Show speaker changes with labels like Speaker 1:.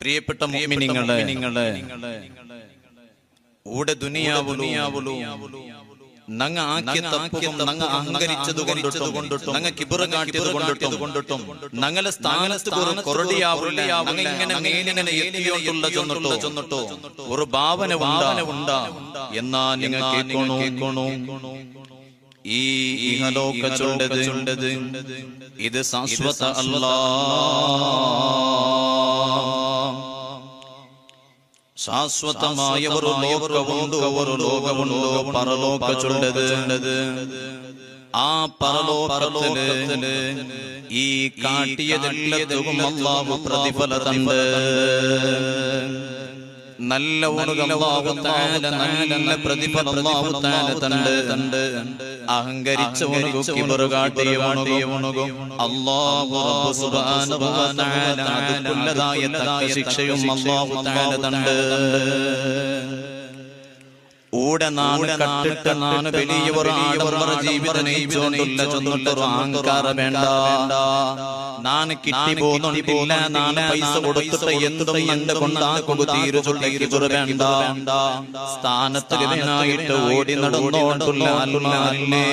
Speaker 1: പ്രിയപ്പെട്ട മുഅ്മിനീങ്ങളെ ഊടെ ദുനിയാവുലു നങ്ങ ആക്കിയ തപ്പും നങ്ങ അഹങ്കരിച്ചത് കൊണ്ടിട്ടും നങ്ങ കിബിറ് കാട്ടിയത് കൊണ്ടിട്ടും നങ്ങളെ സ്ഥാനത്ത് കൊറടിയാവില്ല നങ്ങ ഇങ്ങനെ മേലിങ്ങനെ എത്തിയോണ്ടുള്ള ചെന്നിട്ടോ ഒരു ഭാവന ഉണ്ടാ എന്നാ നിങ്ങൾ കേൾക്കണോ ഈ ഇഹലോക ചുണ്ടത് ഇത് ശാശ്വത അല്ലാ ശാശ്വതമായ ഒരു ലോകമുണ്ട് പരലോക ചുണ്ടത് ആ പരലോകത്തില് ഈ കാട്ടിയതെല്ലാത്തും അല്ലാഹു പ്രതിഫലം തണ്ട് നല്ല നല്ല പ്രതിഫലം അല്ലാഹു തആല തണ്ട് അഹങ്കരിച്ചവനും കിബർ കാട്ടിയവനും അല്ലാഹു റബ്ബ് സുബ്ഹാനഹു വ തആല അതുക്കുള്ളതായ തക്ക ശിക്ഷയും അല്ലാഹു തആല തണ്ട് ഊടെ കട്ടിട്ട് നാണ് വലിയവർ ആഡംബര ജീവിതം നയിച്ചുകൊണ്ടുള്ളൊരു അഹങ്കാര വേണ്ട നാണ് കിട്ടി പോകുന്നില്ല നാണ് പൈസ കൊടുത്തിട്ട് എന്തും എന്റെ കൊണ്ടാക്കുന്നു തീരുചുള്ള കിബർ വേണ്ട സ്ഥാനത്തിൽ വേണായിട്ട് ഓടി നടന്നോണ്ടുള്ള അല്ലേ